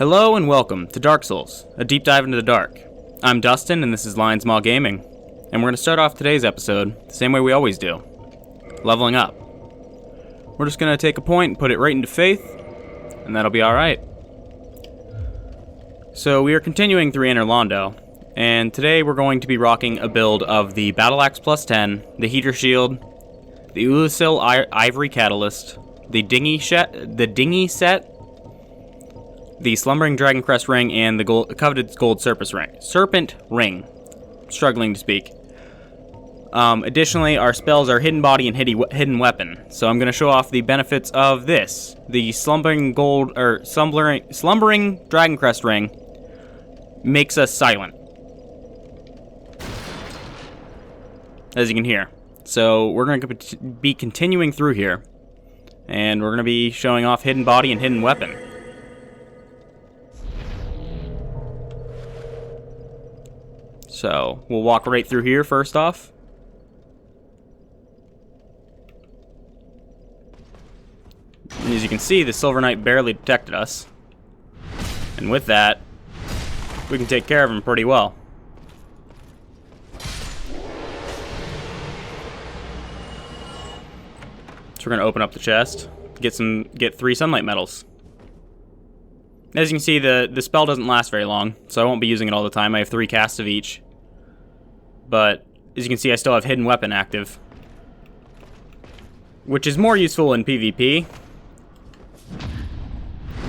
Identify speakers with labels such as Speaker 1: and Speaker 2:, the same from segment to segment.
Speaker 1: Hello and welcome to Dark Souls, a deep dive into the dark. I'm Dustin and this is Lion Small Gaming, and we're going to start off today's episode the same way we always do, leveling up. We're just going to take a point and put it right into faith, and that'll be alright. So we are continuing through Anor Londo, and today we're going to be rocking a build of the Battle Axe plus 10, the Heater Shield, the Ulasil Ivory Catalyst, the Dinghy set, the Slumbering Dragon Crest Ring, and the coveted Gold Serpent Ring. Struggling to speak. Additionally, our spells are Hidden Body and Hidden Weapon. So I'm going to show off the benefits of this. The Slumbering Dragon Crest Ring makes us silent, as you can hear. So we're going to be continuing through here, and we're going to be showing off Hidden Body and Hidden Weapon. So, we'll walk right through here first off. And as you can see, the Silver Knight barely detected us. And with that, we can take care of him pretty well. So we're going to open up the chest, get 3 sunlight medals. As you can see, the spell doesn't last very long, so I won't be using it all the time. I have 3 casts of each. But, as you can see, I still have Hidden Weapon active, which is more useful in PvP,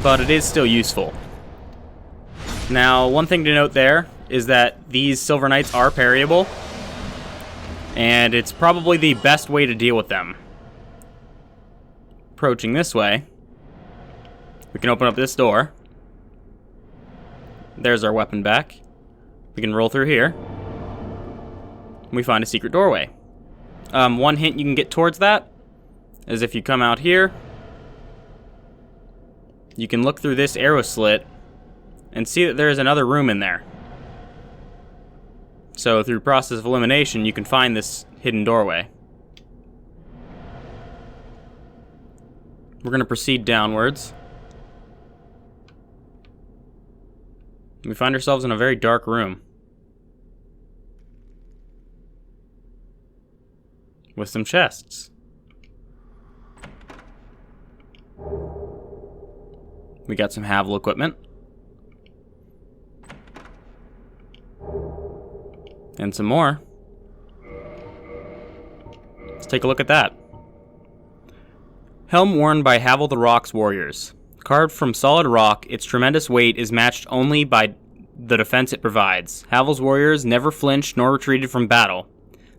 Speaker 1: but it is still useful. Now, one thing to note there is that these Silver Knights are parryable, and it's probably the best way to deal with them. Approaching this way, we can open up this door. There's our weapon back. We can roll through here. We find a secret doorway. One hint you can get towards that is if you come out here, you can look through this arrow slit and see that there's another room in there. So through process of elimination, you can find this hidden doorway. We're going to proceed downwards. We find ourselves in a very dark room with some chests. We got some Havel equipment. And some more. Let's take a look at that. Helm worn by Havel the Rock's warriors. Carved from solid rock, its tremendous weight is matched only by the defense it provides. Havel's warriors never flinched nor retreated from battle.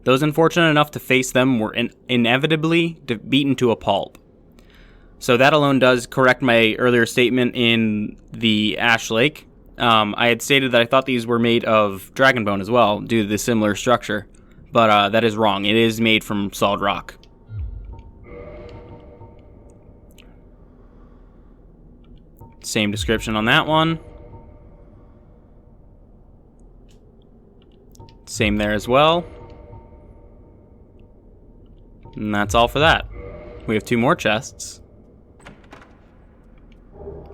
Speaker 1: Those unfortunate enough to face them were inevitably beaten to a pulp. So that alone does correct my earlier statement in the Ash Lake. I had stated that I thought these were made of dragon bone as well, due to the similar structure. But that is wrong. It is made from solid rock. Same description on that one. Same there as well. And that's all for that. We have 2 more chests.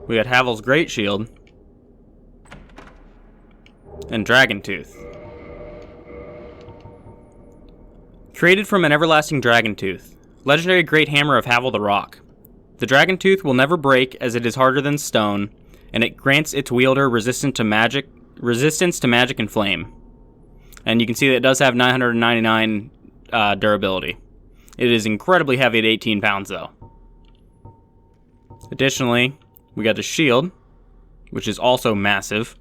Speaker 1: We got Havel's Great Shield and Dragon Tooth. Created from an everlasting Dragon Tooth, legendary great hammer of Havel the Rock. The Dragon Tooth will never break as it is harder than stone, and it grants its wielder resistance to magic and flame. And you can see that it does have 999 durability. It is incredibly heavy at 18 pounds though. Additionally, we got the shield, which is also massive.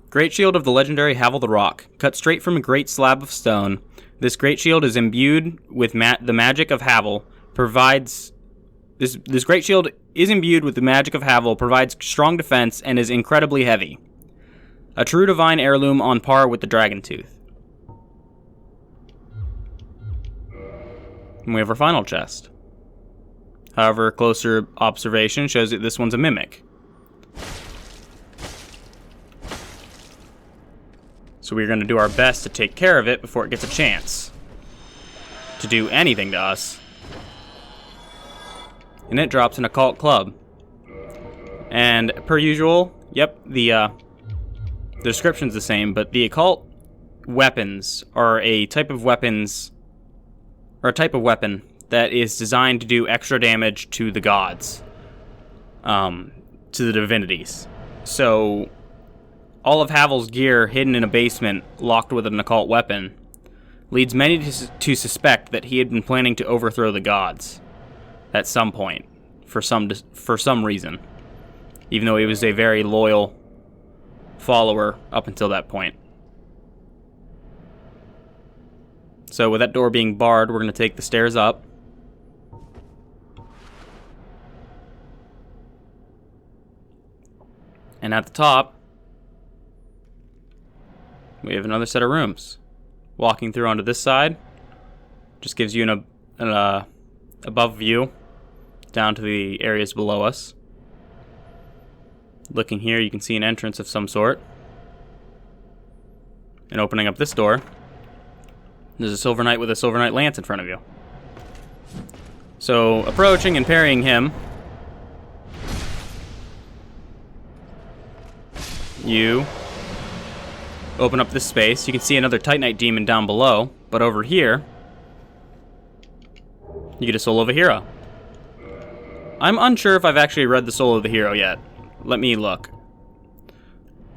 Speaker 1: Great Shield of the legendary Havel the Rock. Cut straight from a great slab of stone, this great shield is imbued with the magic of Havel. This great shield is imbued with the magic of Havel, provides strong defense, and is incredibly heavy. A true divine heirloom on par with the Dragon Tooth. And we have our final chest. However, closer observation shows that this one's a mimic. So we're going to do our best to take care of it before it gets a chance to do anything to us. And it drops an occult club. And per usual, yep, the description's the same, but the occult weapons are a type of weapons, or a type of weapon that is designed to do extra damage to the gods, to the divinities. So all of Havel's gear hidden in a basement locked with an occult weapon leads many to suspect that he had been planning to overthrow the gods at some point, for some reason, even though he was a very loyal follower up until that point. So with that door being barred, we're going to take the stairs up. And at the top, we have another set of rooms. Walking through onto this side just gives you an above view down to the areas below us. Looking here, you can see an entrance of some sort. And opening up this door, there's a Silver Knight with a Silver Knight lance in front of you. So, approaching and parrying him, you open up this space. You can see another Titanite demon down below, but over here, you get a Soul of a Hero. I'm unsure if I've actually read the Soul of the Hero yet. Let me look.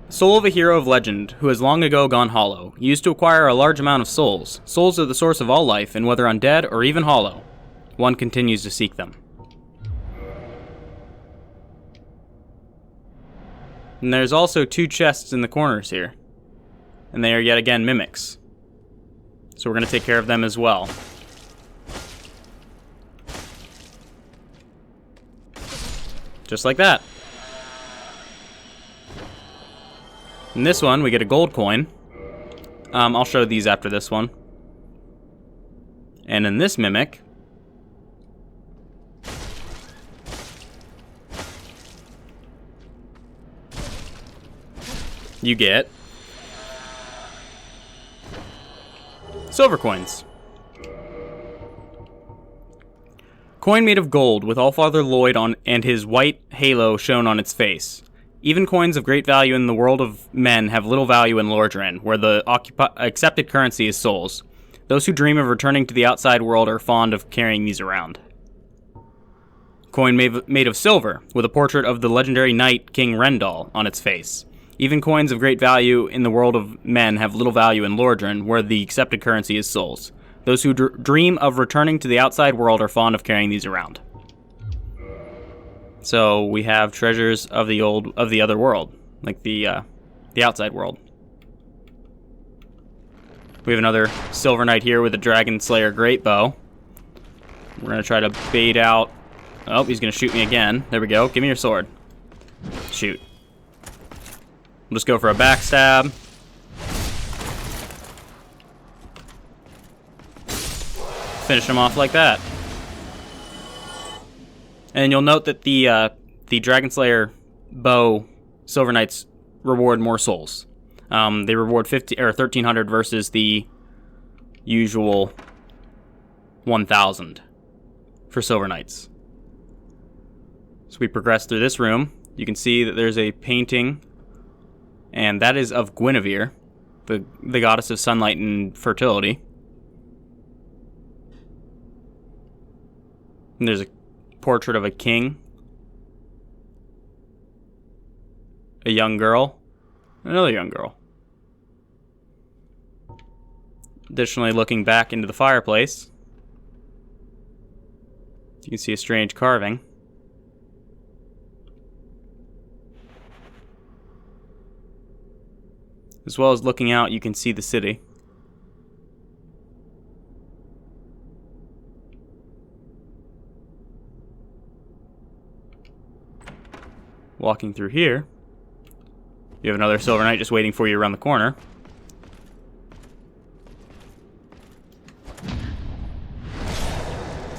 Speaker 1: Soul of a hero of legend, who has long ago gone hollow, used to acquire a large amount of souls. Souls are the source of all life, and whether undead or even hollow, one continues to seek them. And there's also 2 chests in the corners here. And they are yet again mimics. So we're going to take care of them as well. Just like that. In this one, we get a gold coin. I'll show these after this one. And in this mimic, you get silver coins. Coin made of gold with Allfather Lloyd on and his white halo shown on its face. Even coins of great value in the world of men have little value in Lordran, where the accepted currency is souls. Those who dream of returning to the outside world are fond of carrying these around. Coin made of silver, with a portrait of the legendary knight King Rendal on its face. Even coins of great value in the world of men have little value in Lordran, where the accepted currency is souls. Those who dream of returning to the outside world are fond of carrying these around. So we have treasures of the other world, like the outside world. We have another Silver Knight here with a Dragon Slayer Great Bow. We're gonna try to bait out. Oh, he's gonna shoot me again. There we go. Give me your sword. Shoot. We'll just go for a backstab. Finish him off like that. And you'll note that the Dragon Slayer bow Silver Knights reward more souls. They reward 1,300 versus the usual 1,000 for Silver Knights. So we progress through this room. You can see that there's a painting, and that is of Guinevere, the goddess of sunlight and fertility. And there's a portrait of a king, a young girl, another young girl. Additionally, looking back into the fireplace, you can see a strange carving. As well as looking out, you can see the city. Walking through here, you have another Silver Knight just waiting for you around the corner.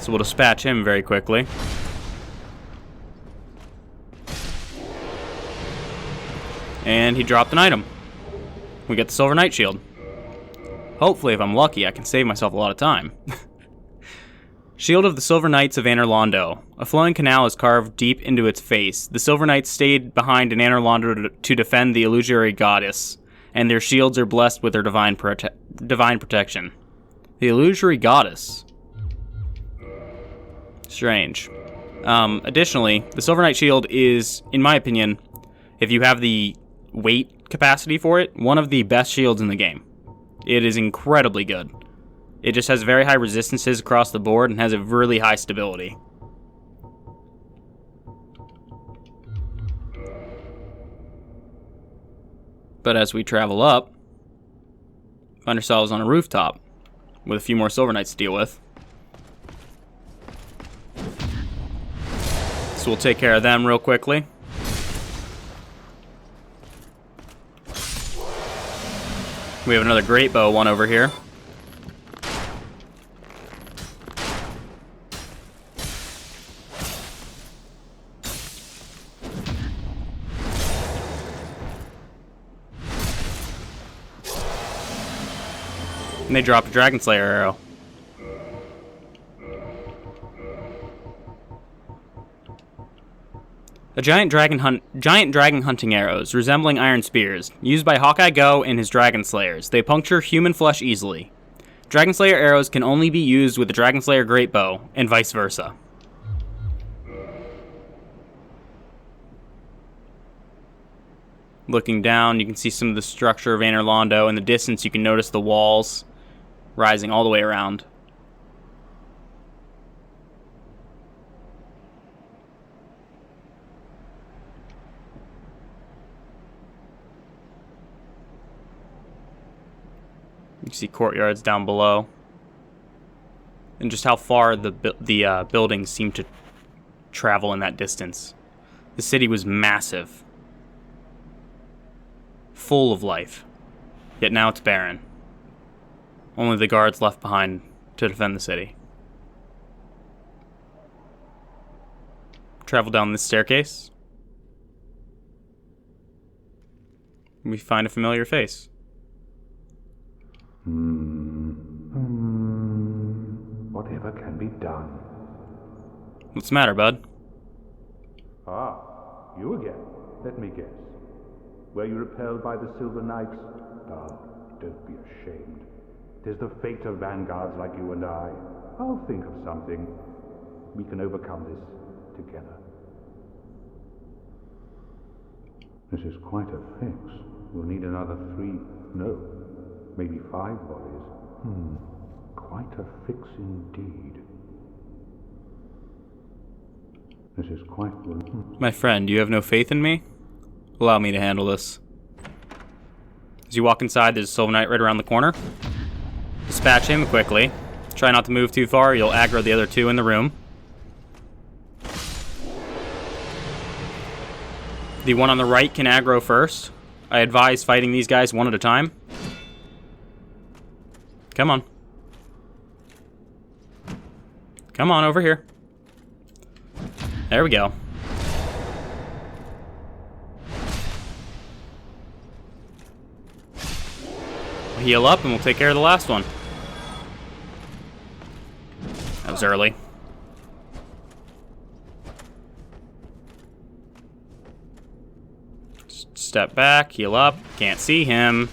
Speaker 1: So we'll dispatch him very quickly. And he dropped an item. We get the Silver Knight shield. Hopefully, if I'm lucky, I can save myself a lot of time. Shield of the Silver Knights of Anor Londo. A flowing canal is carved deep into its face. The Silver Knights stayed behind in Anor Londo to defend the illusory goddess, and their shields are blessed with their divine protection. The illusory goddess. Strange. Additionally, the Silver Knight shield is, in my opinion, if you have the weight capacity for it, one of the best shields in the game. It is incredibly good. It just has very high resistances across the board and has a really high stability. But as we travel up, find ourselves on a rooftop with a few more Silver Knights to deal with. So we'll take care of them real quickly. We have another great bow one over here. And they dropped a Dragon Slayer arrow. Giant dragon hunting arrows, resembling iron spears, used by Hawkeye Go and his Dragon Slayers. They puncture human flesh easily. Dragon Slayer arrows can only be used with the Dragon Slayer Great Bow, and vice versa. Looking down, you can see some of the structure of Anor Londo. In the distance, you can notice the walls rising all the way around. You can see courtyards down below. And just how far the buildings seem to travel in that distance. The city was massive. Full of life. Yet now it's barren. Only the guards left behind to defend the city. Travel down this staircase. We find a familiar face.
Speaker 2: Whatever can be done.
Speaker 1: What's the matter, bud?
Speaker 2: Ah, you again. Let me guess. Were you repelled by the Silver Knights? Ah, don't be ashamed. 'Tis the fate of vanguards like you and I. I'll think of something. We can overcome this together. This is quite a fix. We'll need another 3, no, maybe 5 bodies. Quite a fix indeed. This is quite...
Speaker 1: My friend, you have no faith in me? Allow me to handle this. As you walk inside, there's a Silver Knight right around the corner. Dispatch him quickly. Try not to move too far, you'll aggro the other 2 in the room. The one on the right can aggro first. I advise fighting these guys one at a time. Come on. Come on, over here. There we go. We'll heal up and we'll take care of the last one. That was early. Step back, heal up. Can't see him.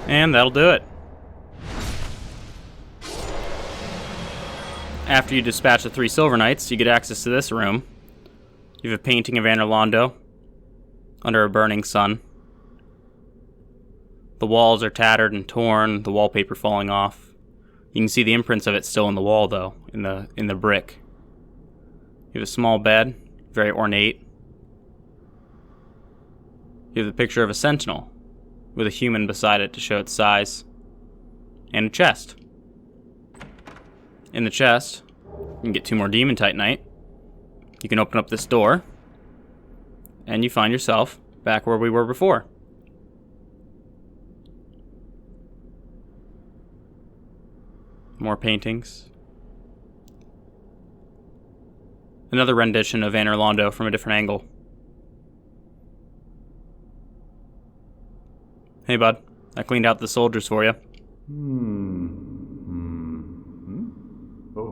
Speaker 1: And that'll do it. After you dispatch the 3 Silver Knights, you get access to this room. You have a painting of Anor Londo under a burning sun. The walls are tattered and torn, the wallpaper falling off. You can see the imprints of it still in the wall, though, in the brick. You have a small bed, very ornate. You have the picture of a sentinel with a human beside it to show its size, and a chest. In the chest, you can get 2 more Demon Titanite. You can open up this door, and you find yourself back where we were before. More paintings. Another rendition of Anor Londo from a different angle. Hey bud, I cleaned out the soldiers for you.
Speaker 2: Oh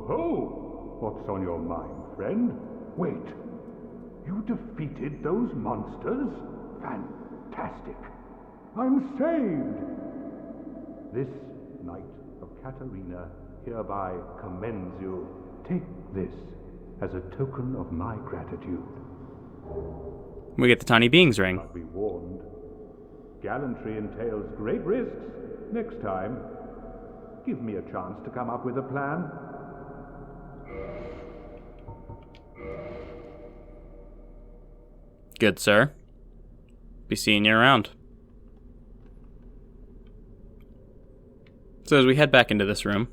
Speaker 2: ho! What's on your mind, friend? Wait. You defeated those monsters? Fantastic. I'm saved! This Knight of Katarina hereby commends you. Take this as a token of my gratitude.
Speaker 1: We get the tiny beings ring.
Speaker 2: But be warned. Gallantry entails great risks. Next time, give me a chance to come up with a plan.
Speaker 1: Good, sir. Be seeing you around. So as we head back into this room,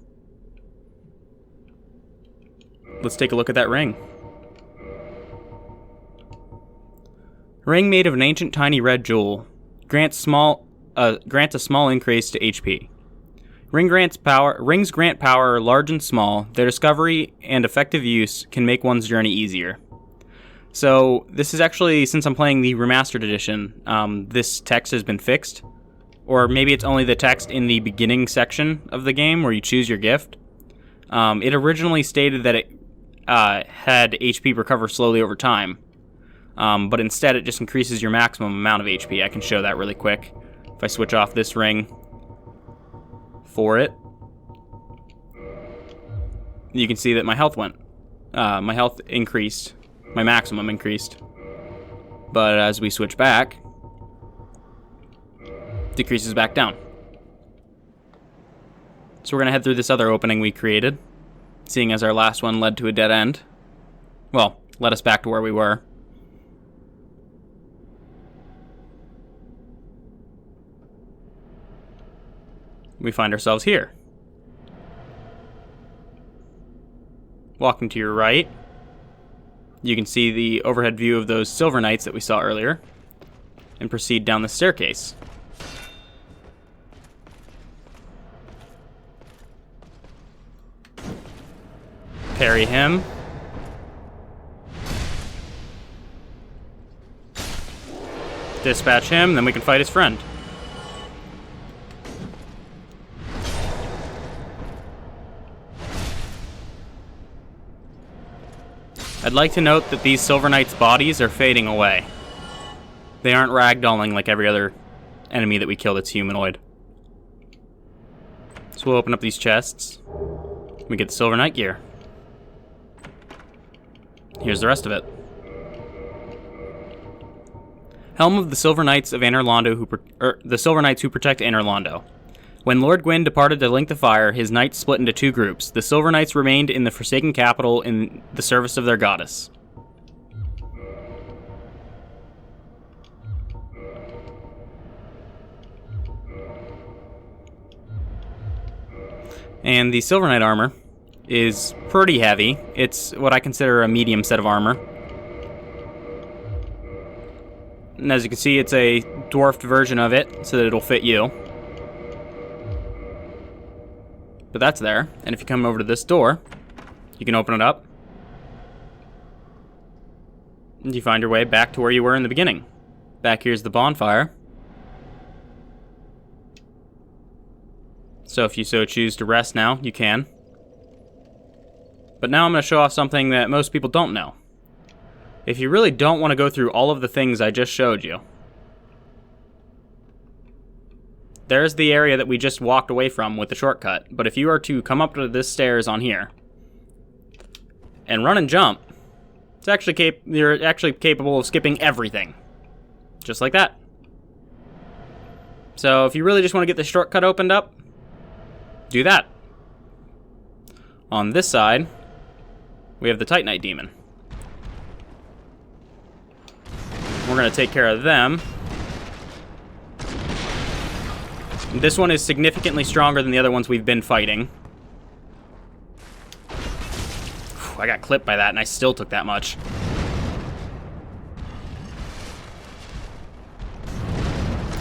Speaker 1: let's take a look at that ring. Ring made of an ancient tiny red jewel. Grants a small increase to HP. Rings grant power large and small. Their discovery and effective use can make one's journey easier. So this is actually, since I'm playing the remastered edition, this text has been fixed. Or maybe it's only the text in the beginning section of the game where you choose your gift. It originally stated that it had HP recover slowly over time. But instead it just increases your maximum amount of HP. I can show that really quick. If I switch off this ring for it, you can see that my health my health increased. My maximum increased. But as we switch back, decreases back down. So we're going to head through this other opening we created, seeing as our last one led to a dead end. Well, led us back to where we were. We find ourselves here. Walking to your right, you can see the overhead view of those Silver Knights that we saw earlier, and proceed down the staircase. Parry him. Dispatch him, then we can fight his friend. I'd like to note that these Silver Knights' bodies are fading away. They aren't ragdolling like every other enemy that we kill that's humanoid. So we'll open up these chests. We get the Silver Knight gear. Here's the rest of it. Helm of the Silver Knights of Anor Londo, the Silver Knights who protect Anor Londo. When Lord Gwyn departed to link the fire, his knights split into two groups. The Silver Knights remained in the Forsaken Capital in the service of their goddess. And the Silver Knight armor is pretty heavy. It's what I consider a medium set of armor. And as you can see, it's a dwarfed version of it, so that it'll fit you. But that's there, and if you come over to this door, you can open it up, and you find your way back to where you were in the beginning. Back here's the bonfire. So if you so choose to rest now, you can. But now I'm going to show off something that most people don't know. If you really don't want to go through all of the things I just showed you, there's the area that we just walked away from with the shortcut. But if you are to come up to this stairs on here and run and jump, it's actually you're actually capable of skipping everything. Just like that. So if you really just want to get the shortcut opened up, do that. On this side, we have the Titanite Demon. We're going to take care of them. This one is significantly stronger than the other ones we've been fighting. I got clipped by that and I still took that much.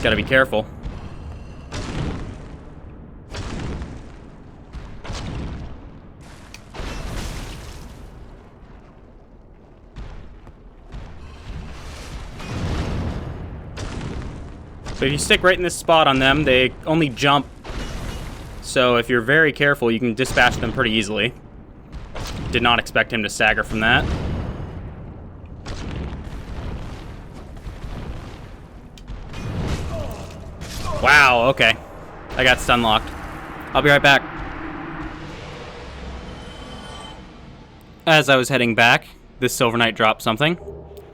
Speaker 1: Gotta be careful. So if you stick right in this spot on them, they only jump So if you're very careful, you can dispatch them pretty easily. Did not expect him to stagger from that. Wow, okay. I got stun locked. I'll be right back. As I was heading back, this Silver Knight dropped something,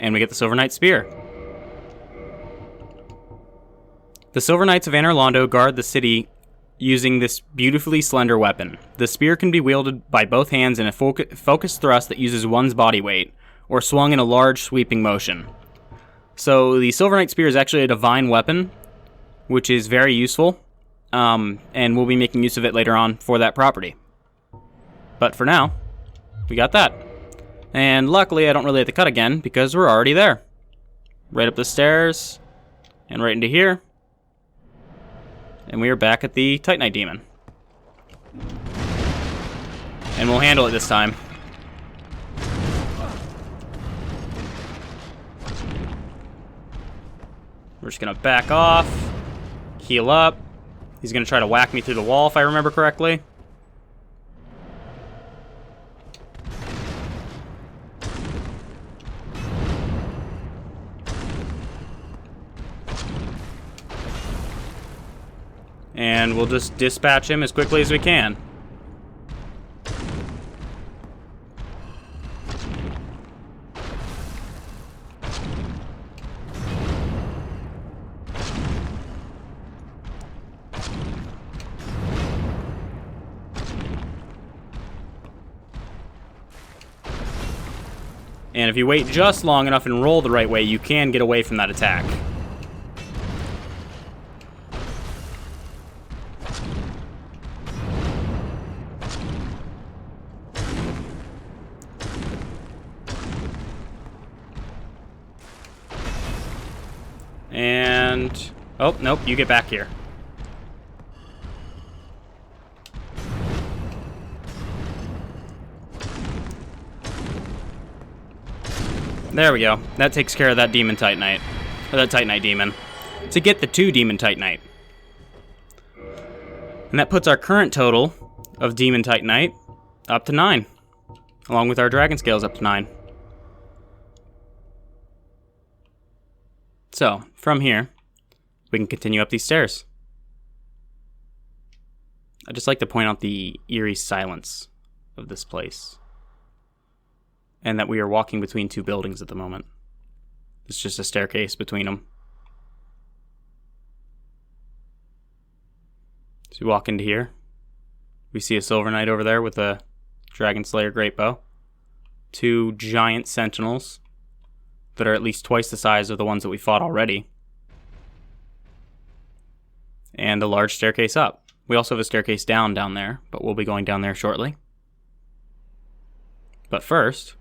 Speaker 1: and we get the Silver Knight Spear. The Silver Knights of Anor Londo guard the city using this beautifully slender weapon. The spear can be wielded by both hands in a focused thrust that uses one's body weight, or swung in a large sweeping motion. So the Silver Knight Spear is actually a divine weapon, which is very useful, and we'll be making use of it later on for that property. But for now, we got that. And luckily, I don't really have to cut again, because we're already there. Right up the stairs, and right into here. And we are back at the Titanite Demon. And we'll handle it this time. We're just gonna back off, heal up. He's gonna try to whack me through the wall if I remember correctly. And we'll just dispatch him as quickly as we can. And if you wait just long enough and roll the right way, you can get away from that attack. And... oh, nope, you get back here. There we go. That takes care of that Demon Titanite. Or that Titanite Demon. To get the 2 Demon Titanite. And that puts our current total of Demon Titanite up to 9. Along with our Dragon Scales up to 9. So, from here, we can continue up these stairs. I'd just like to point out the eerie silence of this place. And that we are walking between 2 buildings at the moment. It's just a staircase between them. So we walk into here. We see a Silver Knight over there with a Dragon Slayer Great Bow. 2 giant sentinels that are at least twice the size of the ones that we fought already. And a large staircase up. We also have a staircase down there, but we'll be going down there shortly. But first,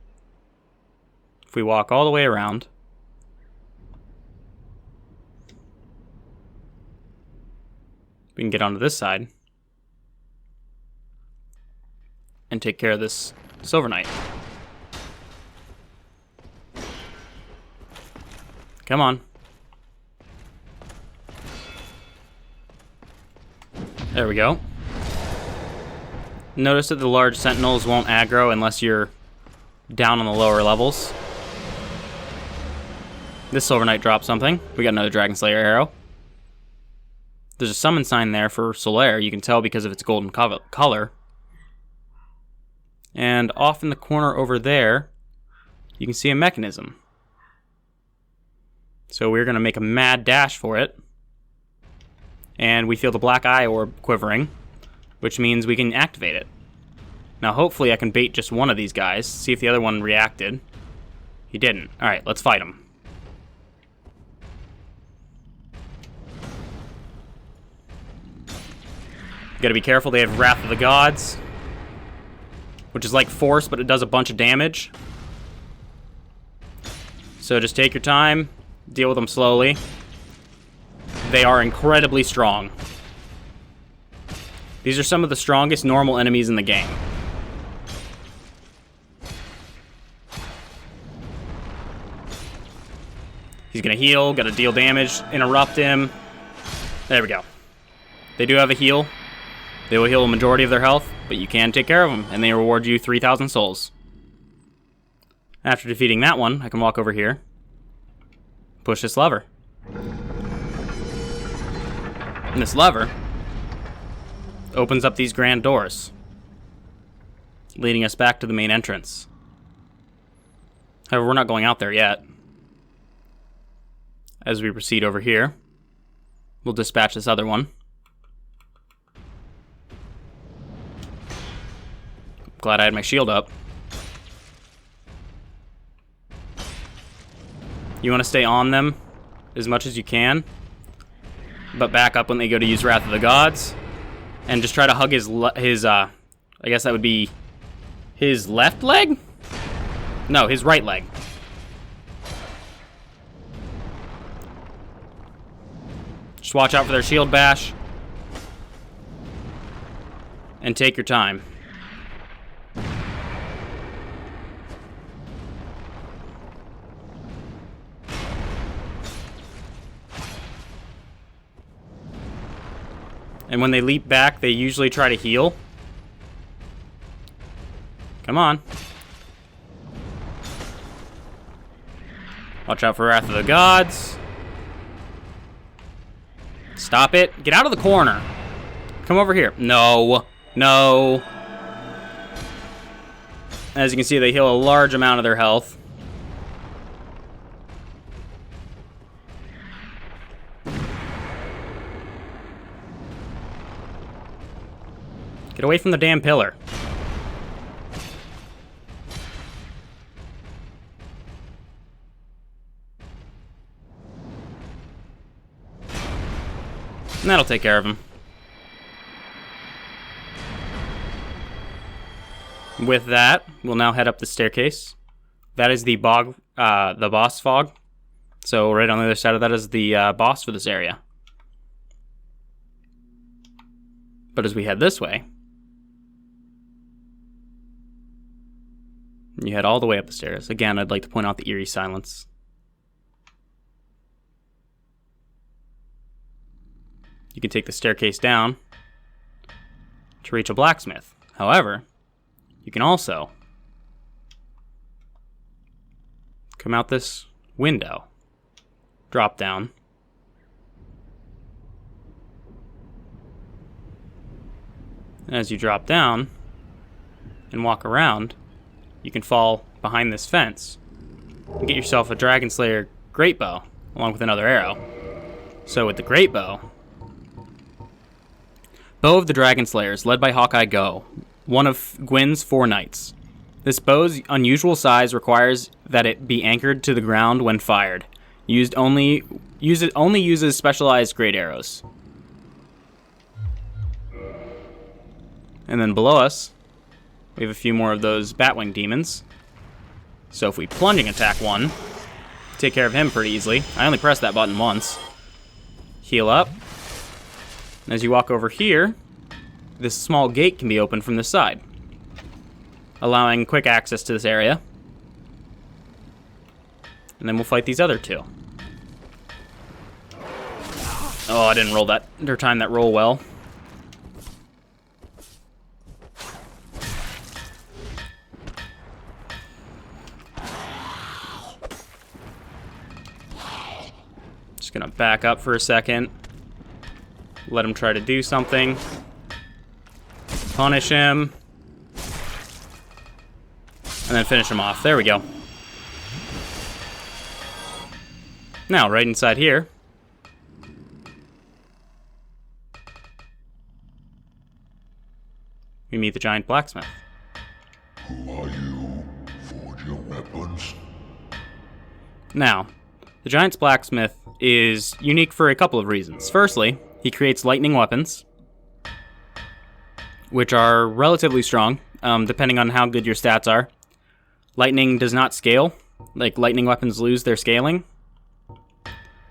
Speaker 1: if we walk all the way around, we can get onto this side and take care of this Silver Knight. Come on. There we go. Notice that the large sentinels won't aggro unless you're down on the lower levels. This Silver Knight dropped something. We got another Dragon Slayer arrow. There's a summon sign there for Solaire. You can tell because of its golden color. And off in the corner over there, you can see a mechanism. So we're going to make a mad dash for it. And we feel the black eye orb quivering, which means we can activate it. Now hopefully I can bait just one of these guys, see if the other one reacted. He didn't. Alright, let's fight him. Gotta be careful, they have Wrath of the Gods, which is like Force, but it does a bunch of damage. So just take your time, deal with them slowly. They are incredibly strong. These are some of the strongest normal enemies in the game. He's gonna heal, gotta deal damage, interrupt him. There we go. They do have a heal. They will heal a majority of their health, but you can take care of them, and they reward you 3,000 souls. After defeating that one, I can walk over here, push this lever. And this lever opens up these grand doors, leading us back to the main entrance. However, we're not going out there yet. As we proceed over here, we'll dispatch this other one. Glad I had my shield up. You want to stay on them as much as you can, but back up when they go to use Wrath of the Gods, and just try to hug his I guess that would be his left leg? No, his right leg. Just watch out for their shield bash, and take your time. And when they leap back, they usually try to heal. Come on. Watch out for Wrath of the Gods. Stop it. Get out of the corner. Come over here. No. No. As you can see, they heal a large amount of their health. Get away from the damn pillar. And that'll take care of him. With that, we'll now head up the staircase. That is the boss fog. So right on the other side of that is the boss for this area. But as we head this way, you head all the way up the stairs. Again, I'd like to point out the eerie silence. You can take the staircase down to reach a blacksmith. However, you can also come out this window, drop down, and as you drop down and walk around, you can fall behind this fence and get yourself a Dragon Slayer great bow along with another arrow. So with the great bow of the Dragon Slayers, led by Hawkeye Go, one of Gwyn's 4 knights. This bow's unusual size requires that it be anchored to the ground when fired. It only uses specialized great arrows. And then below us, we have a few more of those Batwing demons. So if we plunging attack one, take care of him pretty easily. I only pressed that button once. Heal up. And as you walk over here, this small gate can be opened from this side, allowing quick access to this area. And then we'll fight these other two. Oh, I didn't roll that, or time that roll well. Just gonna back up for a second. Let him try to do something. Punish him. And then finish him off. There we go. Now, right inside here, we meet the giant blacksmith.
Speaker 3: Who are you? Forge your weapons?
Speaker 1: Now, the giant's blacksmith is unique for a couple of reasons. Firstly, he creates lightning weapons, which are relatively strong, depending on how good your stats are. Lightning does not scale. Like, lightning weapons lose their scaling,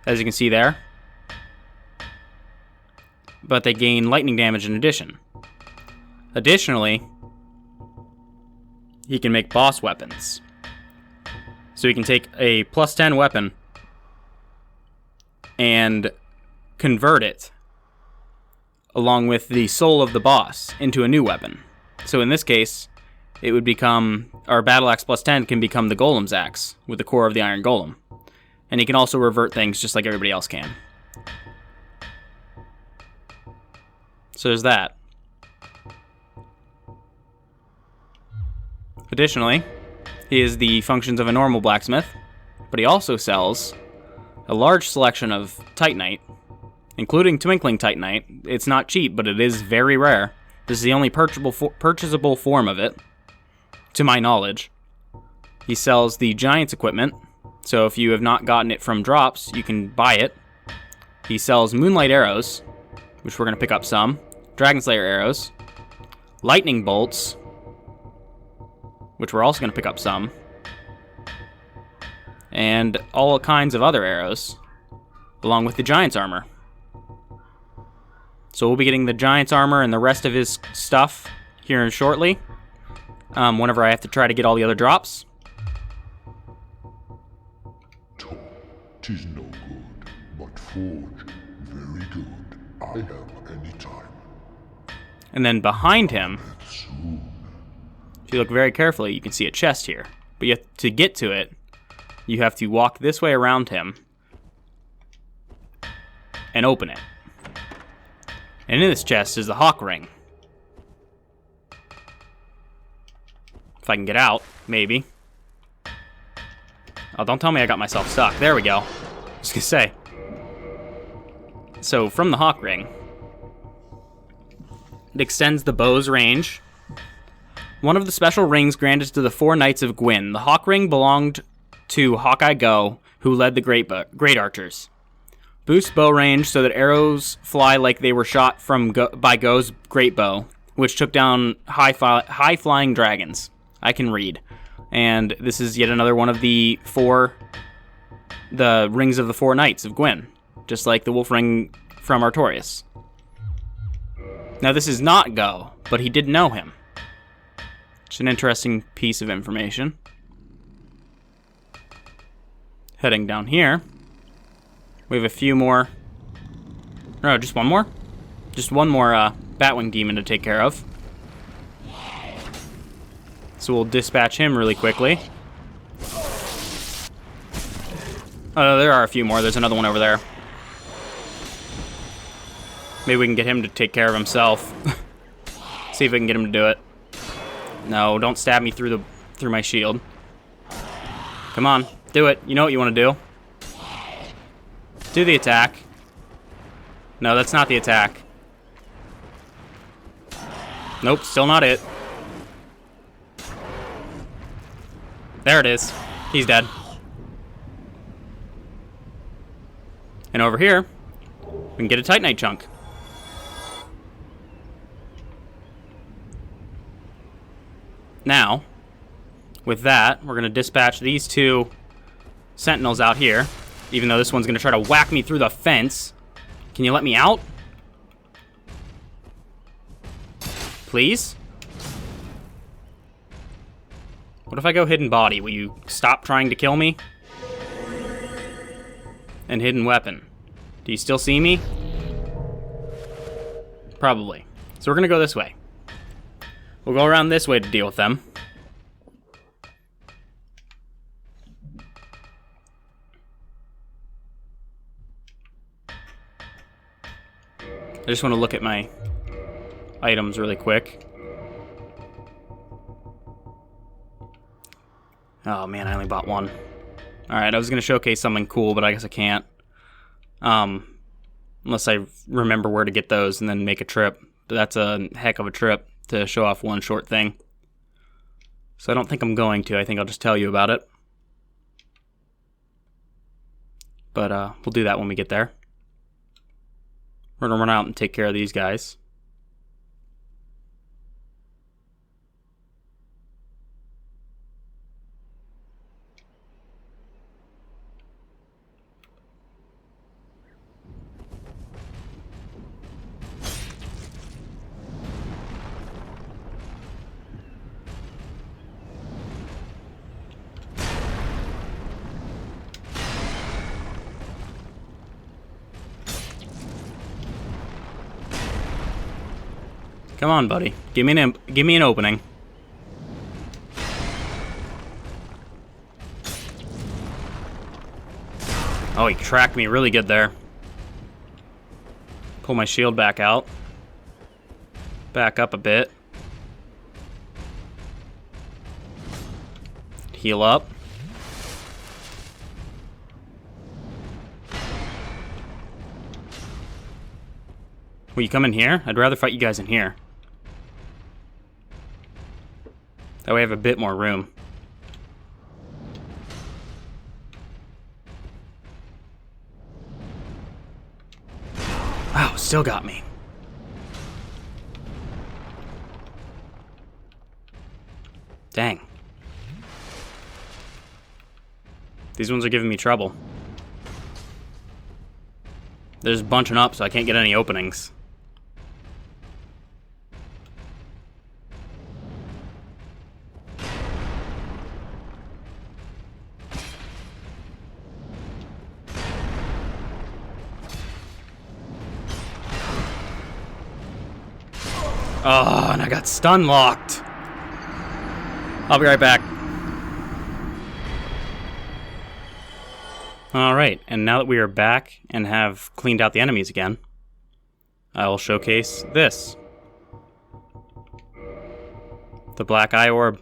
Speaker 1: as you can see there. But they gain lightning damage in addition. Additionally, he can make boss weapons. So he can take a plus 10 weapon and convert it along with the soul of the boss, into a new weapon. So in this case, it would become, our Battle Axe plus 10 can become the Golem's Axe, with the core of the Iron Golem. And he can also revert things just like everybody else can. So there's that. Additionally, he has the functions of a normal blacksmith, but he also sells a large selection of Titanite, including Twinkling Titanite. It's not cheap, but it is very rare. This is the only purchasable form of it, to my knowledge. He sells the Giant's equipment, so if you have not gotten it from drops, you can buy it. He sells Moonlight arrows, which we're going to pick up some, Dragon Slayer arrows, Lightning bolts, which we're also going to pick up some, and all kinds of other arrows, along with the Giant's armor. So we'll be getting the Giant's armor and the rest of his stuff here shortly, whenever I have to try to get all the other drops.
Speaker 3: Talk, 'tis no good, but forge, very good. I have any time.
Speaker 1: And then behind him,
Speaker 3: Soon.
Speaker 1: if you look very carefully, you can see a chest here. But to get to it, you have to walk this way around him and open it. And in this chest is the Hawk Ring. If I can get out, maybe. Oh, don't tell me I got myself stuck. There we go. I was gonna say. So, from the Hawk Ring, it extends the bow's range. One of the special rings granted to the 4 Knights of Gwyn. The Hawk Ring belonged to Hawkeye Go, who led the Great Archers. Boosts bow range so that arrows fly like they were shot by Go's great bow, which took down high-flying dragons. I can read. And this is yet another one of the rings of the 4 Knights of Gwyn, just like the wolf ring from Artorias. Now this is not Go, but he did know him. It's an interesting piece of information. Heading down here, we have a few more. No, just one more? Just one more Batwing demon to take care of. So we'll dispatch him really quickly. Oh, there are a few more. There's another one over there. Maybe we can get him to take care of himself. See if we can get him to do it. No, don't stab me through my shield. Come on, do it. You know what you want to do. Do the attack. No, that's not the attack. Nope, still not it. There it is. He's dead. And over here, we can get a Titanite chunk. Now, with that, we're going to dispatch these 2 sentinels out here, even though this one's going to try to whack me through the fence. Can you let me out? Please? What if I go hidden body? Will you stop trying to kill me? And hidden weapon. Do you still see me? Probably. So we're going to go this way. We'll go around this way to deal with them. I just want to look at my items really quick. Oh man, I only bought one. Alright, I was going to showcase something cool, but I guess I can't. Unless I remember where to get those and then make a trip. But that's a heck of a trip to show off one short thing. So I don't think I'm going to. I think I'll just tell you about it. But we'll do that when we get there. We're going to run out and take care of these guys. Come on, buddy. Give me an opening. Oh, he tracked me really good there. Pull my shield back out. Back up a bit. Heal up. Will you come in here? I'd rather fight you guys in here. That way I have a bit more room. Wow, still got me. Dang. These ones are giving me trouble. They're just bunching up, so I can't get any openings. Oh, and I got stun locked. I'll be right back. Alright, and now that we are back and have cleaned out the enemies again, I will showcase this. The Black Eye Orb.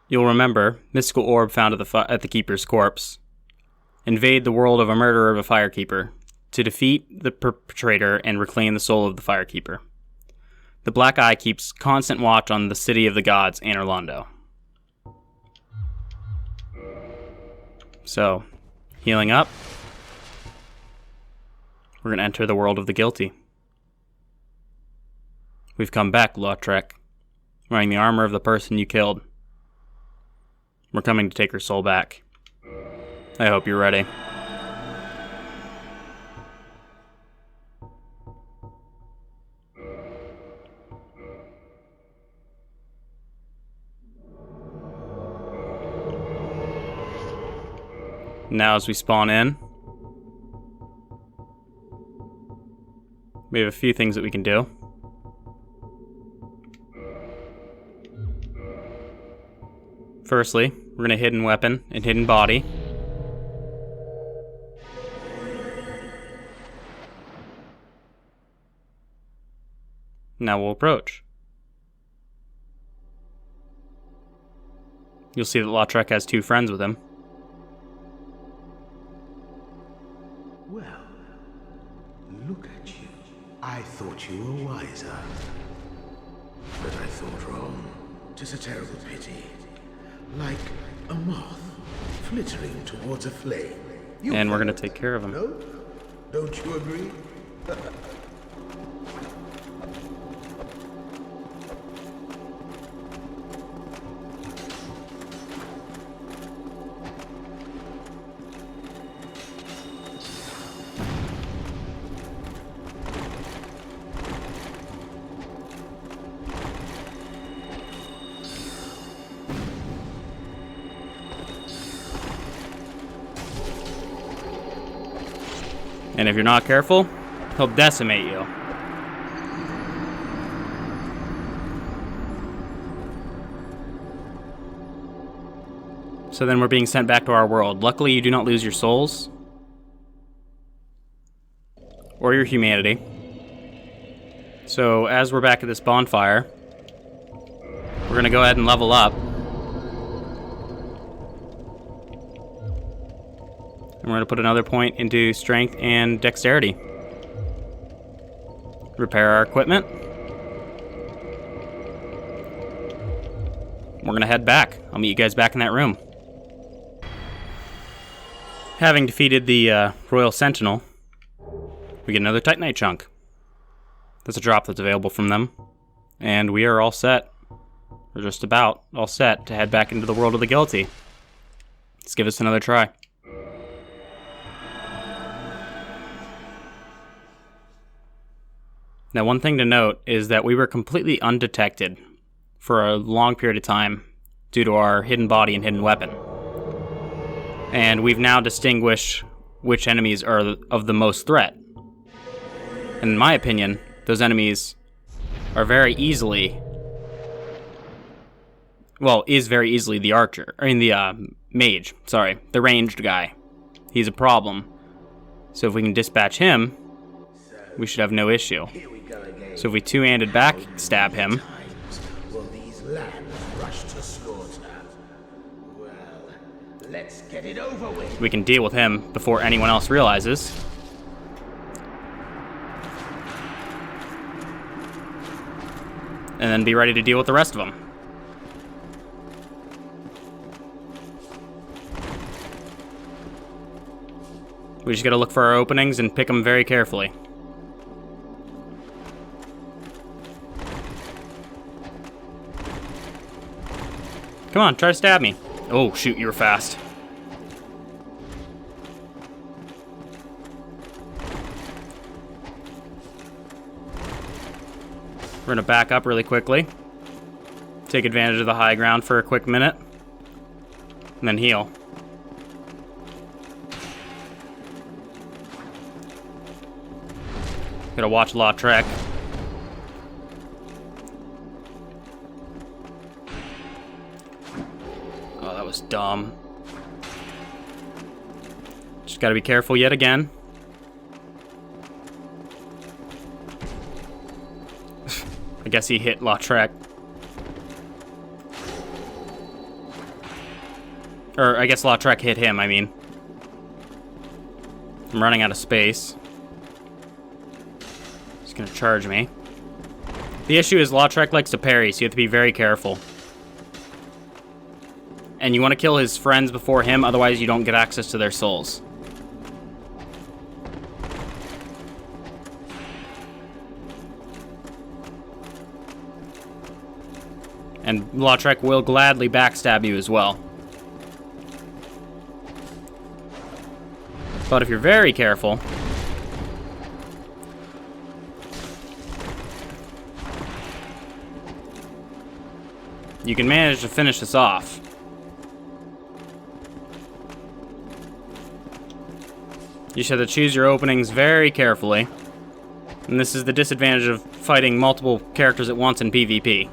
Speaker 1: You'll remember, mystical orb found at the Keeper's corpse. Invade the world of a murderer of a Firekeeper to defeat the perpetrator and reclaim the soul of the Firekeeper. The Black Eye keeps constant watch on the city of the gods, Anor Londo. So, healing up. We're going to enter the world of the guilty. We've come back, Lautrec, wearing the armor of the person you killed. We're coming to take her soul back. I hope you're ready. Now as we spawn in, we have a few things that we can do. Firstly, we're going to hidden weapon and hidden body. Now we'll approach. You'll see that Lautrec has two friends with him.
Speaker 4: Well, look at you. I thought you were wiser. But I thought wrong. 'Tis a terrible pity. Like a moth flittering towards a flame.
Speaker 1: And we're going to take care of him.
Speaker 4: No? Don't you agree?
Speaker 1: And if you're not careful, he'll decimate you. So then we're being sent back to our world. Luckily, you do not lose your souls or your humanity. So as we're back at this bonfire, we're going to go ahead and level up. And we're going to put another point into strength and dexterity. Repair our equipment. We're going to head back. I'll meet you guys back in that room. Having defeated the Royal Sentinel, we get another Titanite chunk. That's a drop that's available from them. And we are all set. We're just about all set to head back into the world of the guilty. Let's give this another try. Now, one thing to note is that we were completely undetected for a long period of time due to our hidden body and hidden weapon. And we've now distinguished which enemies are of the most threat. And in my opinion, those enemies are very easily... Well, is very easily the archer. I mean, the mage. Sorry. The ranged guy. He's a problem. So if we can dispatch him, we should have no issue. So if we two-handed back stab him...
Speaker 4: Will these lambs rush to slaughter? Well, let's get it over with.
Speaker 1: we can deal with him before anyone else realizes. And then be ready to deal with the rest of them. We just gotta look for our openings and pick them very carefully. Come on, try to stab me. Oh, shoot, you were fast. We're gonna back up really quickly. Take advantage of the high ground for a quick minute. And then heal. Gotta watch Lautrec. Oh, that was dumb. Just gotta be careful yet again. I guess he hit Lautrec. Or, I guess Lautrec hit him, I mean. I'm running out of space. He's gonna charge me. The issue is Lautrec likes to parry, so you have to be very careful. And you want to kill his friends before him, otherwise you don't get access to their souls. And Lautrec will gladly backstab you as well. But if you're very careful, you can manage to finish this off. You should have to choose your openings very carefully. And this is the disadvantage of fighting multiple characters at once in PvP.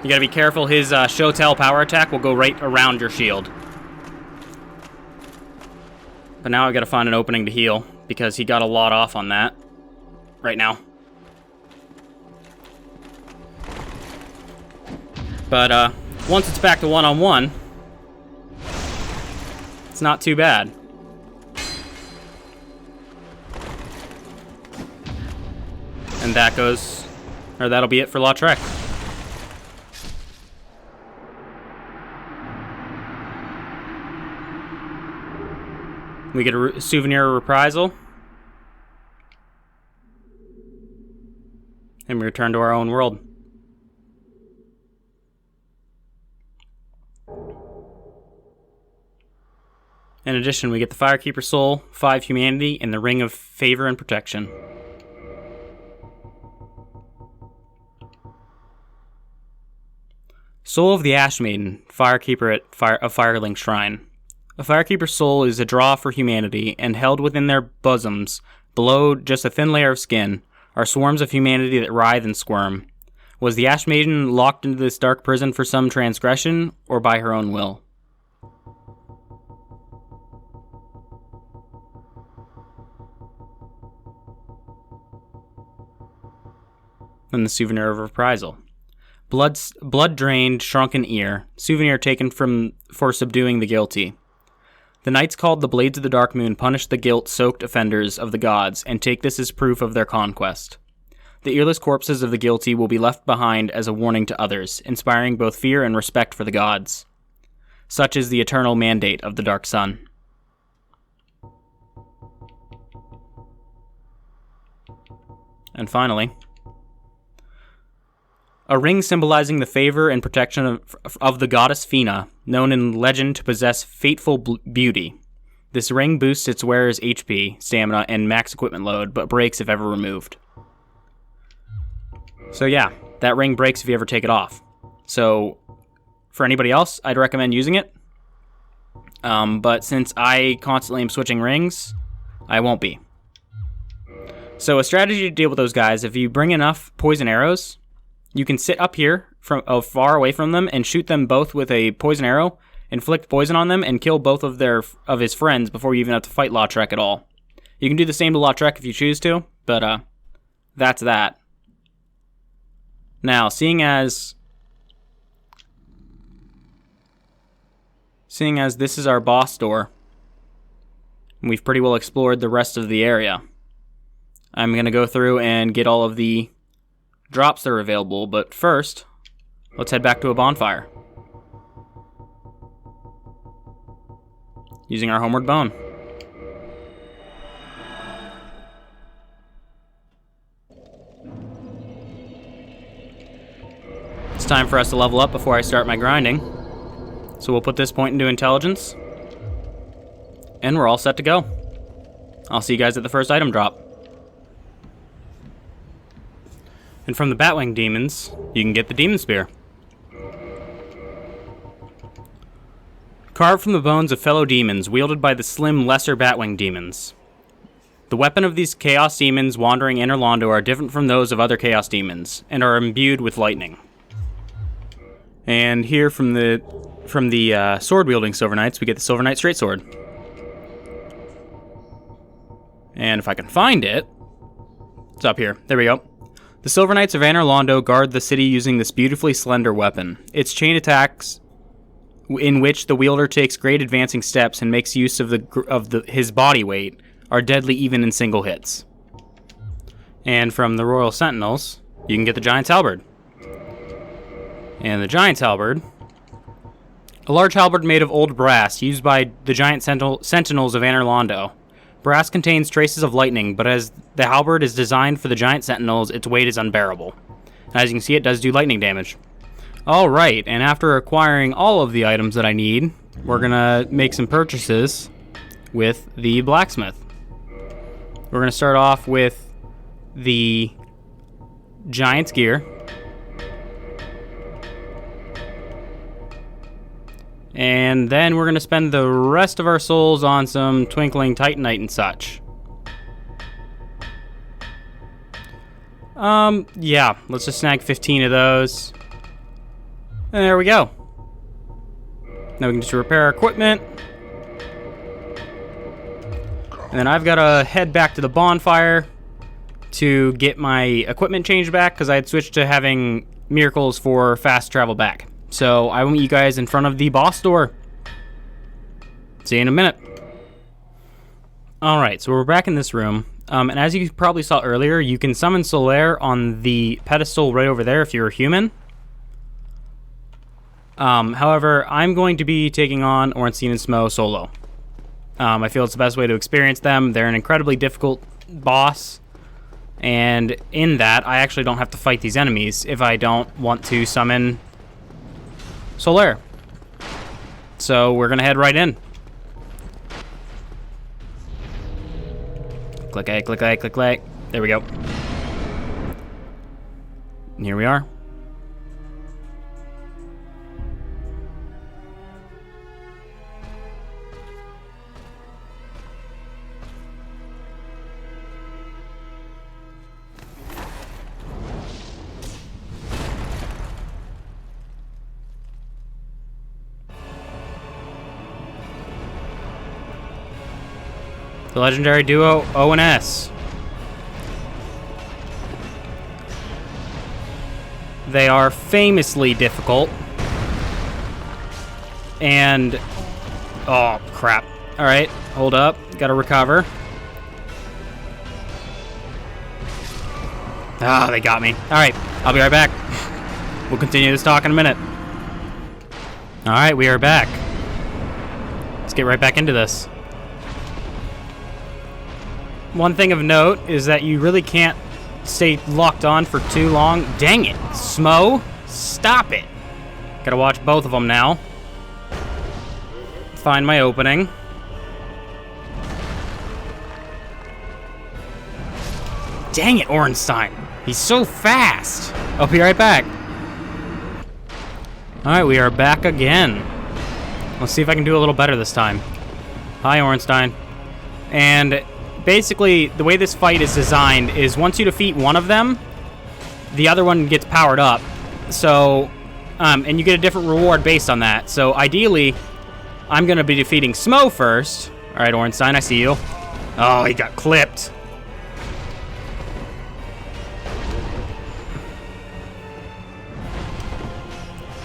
Speaker 1: You gotta be careful, his Show Tell power attack will go right around your shield. But now I gotta find an opening to heal, because he got a lot off on that. Right now. But, once it's back to one-on-one, it's not too bad. And that goes, or that'll be it for Lautrec. We get a souvenir of reprisal. And we return to our own world. In addition, we get the Firekeeper Soul, 5 Humanity, and the Ring of Favor and Protection. Soul of the Ash Maiden, Firekeeper at a Fireling Shrine. A Firekeeper's soul is a draw for humanity, and held within their bosoms, below just a thin layer of skin, are swarms of humanity that writhe and squirm. Was the Ash Maiden locked into this dark prison for some transgression, or by her own will? And the Souvenir of Reprisal. Blood-drained, shrunken ear. Souvenir taken for subduing the guilty. The knights called the Blades of the Dark Moon punish the guilt-soaked offenders of the gods, and take this as proof of their conquest. The earless corpses of the guilty will be left behind as a warning to others, inspiring both fear and respect for the gods. Such is the eternal mandate of the Dark Sun. And finally, a ring symbolizing the favor and protection of the goddess Fina, known in legend to possess fateful beauty. This ring boosts its wearer's HP, stamina, and max equipment load, but breaks if ever removed. So yeah, that ring breaks if you ever take it off. So, For anybody else, I'd recommend using it. But since I constantly am switching rings, I won't be. So a strategy to deal with those guys, if you bring enough poison arrows, you can sit up here from far away from them and shoot them both with a poison arrow, inflict poison on them, and kill both of his friends before you even have to fight Lautrec at all. You can do the same to Lautrec if you choose to, but that's that. Now, seeing as this is our boss door, and we've pretty well explored the rest of the area, I'm going to go through and get all of the drops that are available, but first, let's head back to a bonfire. Using our homeward bone. It's time for us to level up before I start my grinding. So we'll put this point into intelligence. And we're all set to go. I'll see you guys at the first item drop. And from the Batwing demons, you can get the Demon Spear. Carved from the bones of fellow demons, wielded by the slim, lesser Batwing demons. The weapon of these Chaos demons wandering Anor Londo are different from those of other Chaos demons, and are imbued with lightning. And here from the sword-wielding Silver Knights, we get the Silver Knight Straight Sword. And if I can find it, it's up here. There we go. The Silver Knights of Anor Londo guard the city using this beautifully slender weapon. Its chain attacks, in which the wielder takes great advancing steps and makes use of his body weight, are deadly even in single hits. And from the Royal Sentinels, you can get the Giant's Halberd. And the Giant's Halberd, a large halberd made of old brass used by the giant sentinels of Anor Londo. Brass contains traces of lightning, but as the halberd is designed for the giant sentinels, its weight is unbearable. As you can see, it does do lightning damage. Alright, and after acquiring all of the items that I need, we're gonna make some purchases with the blacksmith. We're gonna start off with the giant's gear. And then we're going to spend the rest of our souls on some Twinkling Titanite and such. Yeah, let's just snag 15 of those. And there we go. Now we can just repair our equipment. And then I've got to head back to the bonfire to get my equipment changed back, because I had switched to having miracles for fast travel back. So I will meet you guys in front of the boss door. See you in a minute. Alright, so we're back in this room. And as you probably saw earlier, you can summon Solaire on the pedestal right over there if you're a human. However, I'm going to be taking on Orinstein and Smough solo. I feel it's the best way to experience them. They're an incredibly difficult boss. And in that, I actually don't have to fight these enemies if I don't want to summon Solaire. So we're gonna head right in. Click A, click A, click A. There we go. And here we are. The legendary duo O and S. They are famously difficult. And... oh, crap. Alright, hold up. Gotta recover. Ah, they got me. Alright, I'll be right back. We'll continue this talk in a minute. Alright, we are back. Let's get right back into this. One thing of note is that you really can't stay locked on for too long. Dang it, Smough, stop it. Gotta watch both of them now. Find my opening. Dang it, Orinstein. He's so fast. I'll be right back. Alright, we are back again. Let's see if I can do a little better this time. Hi, Orinstein. And basically, the way this fight is designed is once you defeat one of them, the other one gets powered up. So, and you get a different reward based on that. So, ideally, I'm going to be defeating Smough first. Alright, Orinstein, I see you. Oh, he got clipped.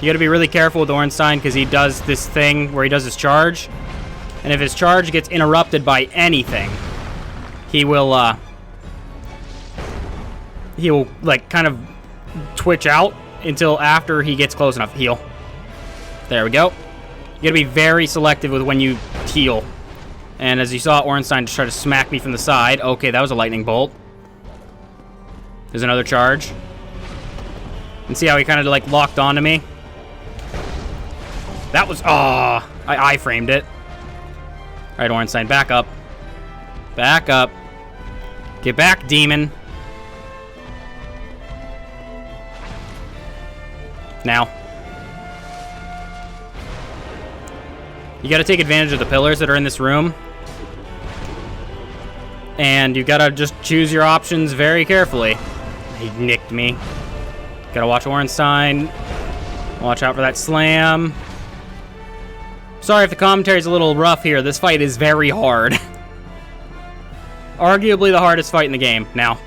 Speaker 1: You gotta be really careful with Orinstein because he does this thing where he does his charge. And if his charge gets interrupted by anything, he will, like, kind of twitch out until after he gets close enough. Heal. There we go. You gotta be very selective with when you heal. And as you saw, Orinstein just tried to smack me from the side. Okay, that was a lightning bolt. There's another charge. And see how he kind of, like, locked onto me? That was... I I-framed it. Alright, Orinstein, back up. Back up. Get back, demon. Now. You gotta take advantage of the pillars that are in this room. And you gotta just choose your options very carefully. He nicked me. Gotta watch Orinstein. Watch out for that slam. Sorry if the commentary's a little rough here. This fight is very hard. Arguably the hardest fight in the game now.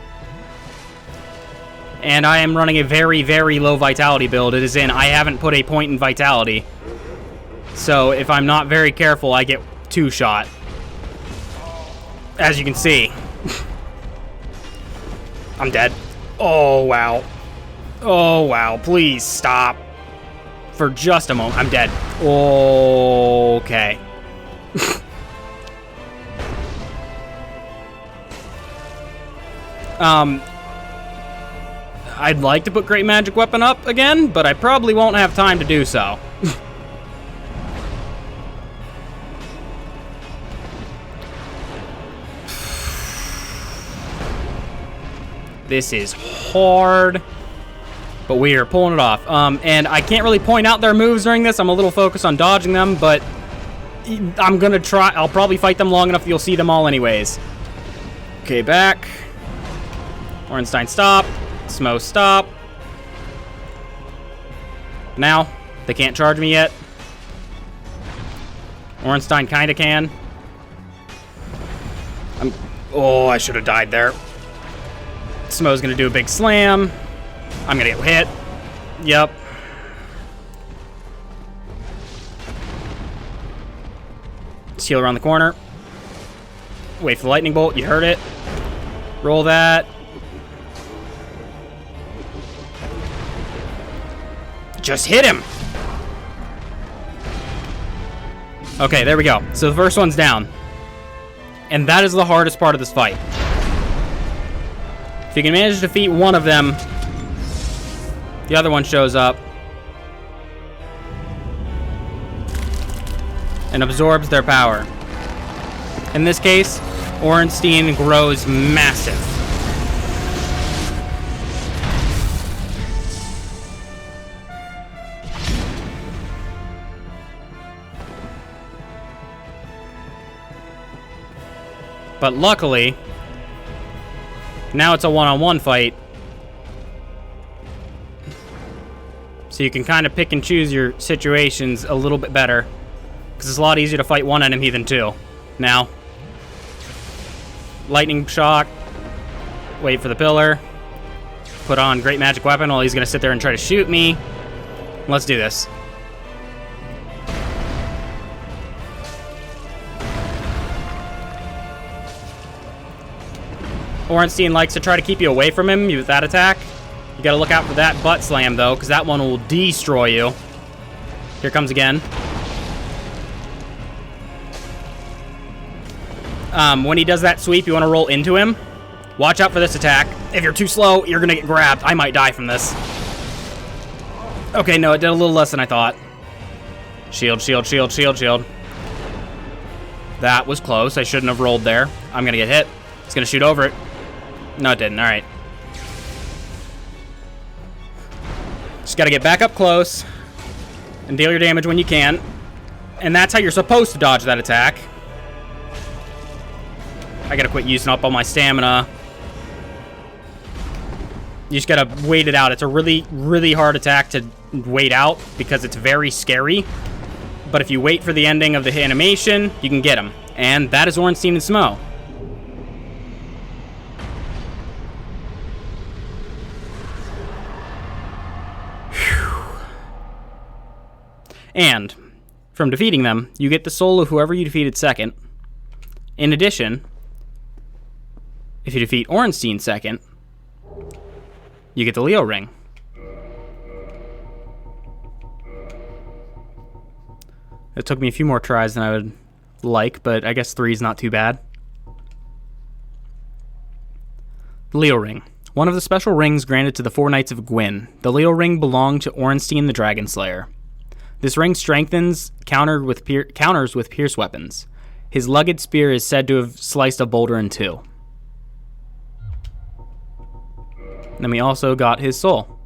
Speaker 1: And I am running a very, very low vitality build. It is in, I haven't put a point in vitality. So if I'm not very careful, I get 2-shot. As you can see. I'm dead. Oh, wow. Oh, wow. Please stop. For just a moment. I'm dead. Okay. I'd like to put Great Magic Weapon up again, but I probably won't have time to do so. This is hard. But we are pulling it off. And I can't really point out their moves during this. I'm a little focused on dodging them, but I'm gonna try. I'll probably fight them long enough that you'll see them all anyways. Okay, back. Orinstein, stop. Smough, stop. Now, they can't charge me yet. Orinstein kinda can. Oh, I should have died there. Smough's gonna do a big slam. I'm gonna get hit. Yep. Heal around the corner. Wait for the lightning bolt. You heard it. Roll that. Just hit him. Okay, there we go. So the first one's down. And that is the hardest part of this fight. If you can manage to defeat one of them, the other one shows up and absorbs their power. In this case, Orinstein grows massive. But luckily, now it's a one-on-one fight. So you can kind of pick and choose your situations a little bit better. Because it's a lot easier to fight one enemy than two. Now. Lightning shock. Wait for the pillar. Put on Great Magic Weapon while he's going to sit there and try to shoot me. Let's do this. Orinstein likes to try to keep you away from him with that attack. You gotta look out for that butt slam, though, because that one will destroy you. Here comes again. When he does that sweep, you want to roll into him. Watch out for this attack. If you're too slow, you're gonna get grabbed. I might die from this. Okay, no, it did a little less than I thought. Shield, shield, shield, shield, shield. That was close. I shouldn't have rolled there. I'm gonna get hit. It's gonna shoot over it. No, it didn't. All right. Just gotta get back up close. and deal your damage when you can. And that's how you're supposed to dodge that attack. I gotta quit using up all my stamina. You just gotta wait it out. It's a really, really hard attack to wait out because it's very scary. But if you wait for the ending of the animation, you can get him. And that is Orinstein and Smough. And from defeating them, you get the soul of whoever you defeated second. In addition, if you defeat Orinstein second, you get the Leo ring. It took me a few more tries than I would like, but I guess 3 is not too bad. The Leo ring. One of the special rings granted to the 4 Knights of Gwyn. The Leo ring belonged to Orinstein the Dragon Slayer. This ring strengthens counters with pierce weapons. His lugged spear is said to have sliced a boulder in 2. Then we also got his soul.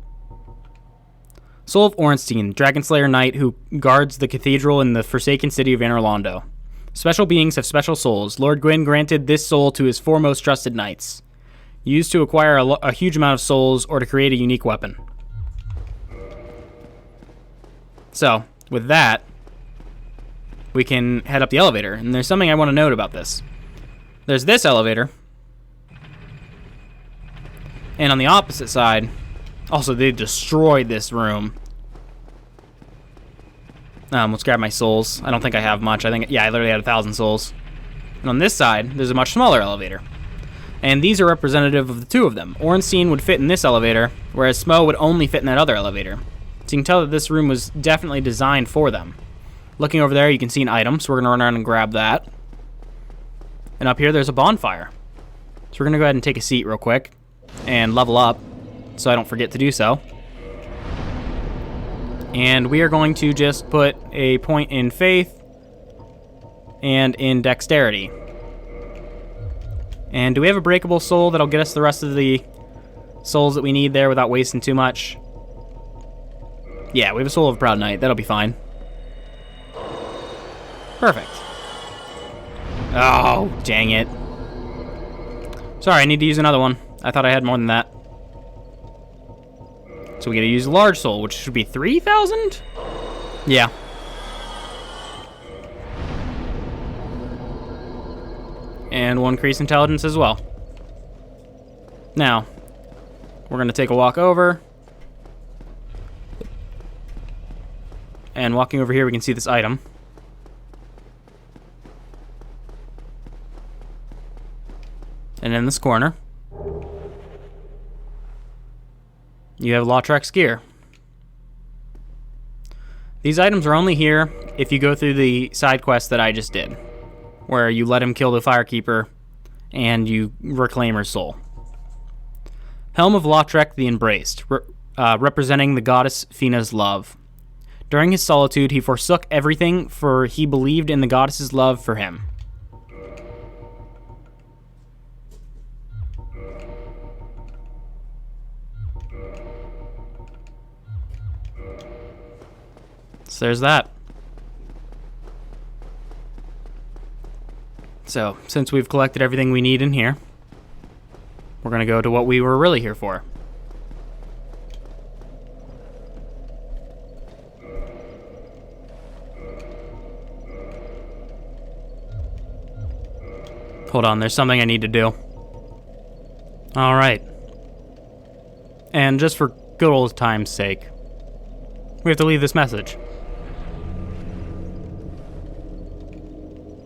Speaker 1: Soul of Orinstein, Dragon Slayer Knight who guards the cathedral in the forsaken city of Anor Londo. Special beings have special souls. Lord Gwyn granted this soul to his 4 most trusted knights. Used to acquire a huge amount of souls or to create a unique weapon. So, with that, we can head up the elevator. And there's something I want to note about this. There's this elevator. And on the opposite side, also they destroyed this room. Let's grab my souls. I don't think I have much. I literally had 1,000 souls. And on this side, there's a much smaller elevator. And these are representative of the 2 of them. Orinstein would fit in this elevator, whereas Smough would only fit in that other elevator. So you can tell that this room was definitely designed for them. Looking over there, you can see an item, so we're going to run around and grab that. And up here, there's a bonfire. So we're going to go ahead and take a seat real quick and level up, so I don't forget to do so. And we are going to just put a point in faith and in dexterity. And do we have a breakable soul that'll get us the rest of the souls that we need there without wasting too much? Yeah, we have a soul of a proud knight. That'll be fine. Perfect. Oh, dang it. Sorry, I need to use another one. I thought I had more than that. So we gotta use a large soul, which should be 3,000? Yeah. And 1 increase intelligence as well. Now, we're gonna take a walk over. And walking over here, we can see this item. And in this corner, you have Lautrec's gear. These items are only here if you go through the side quest that I just did, where you let him kill the Firekeeper and you reclaim her soul. Helm of Lautrec the Embraced, representing the goddess Fina's love. During his solitude, he forsook everything, for he believed in the goddess's love for him. So there's that. So, since we've collected everything we need in here, we're going to go to what we were really here for. Hold on, there's something I need to do. Alright. And just for good old time's sake, we have to leave this message.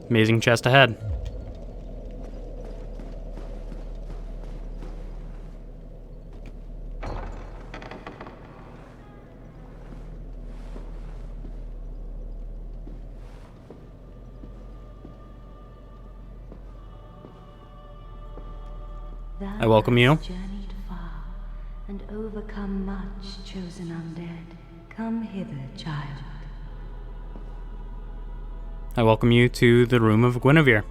Speaker 1: Amazing chest ahead. I welcome you.
Speaker 5: Journeyed far and overcome much, chosen undead. Come hither, child.
Speaker 1: I welcome you to the room of Guinevere.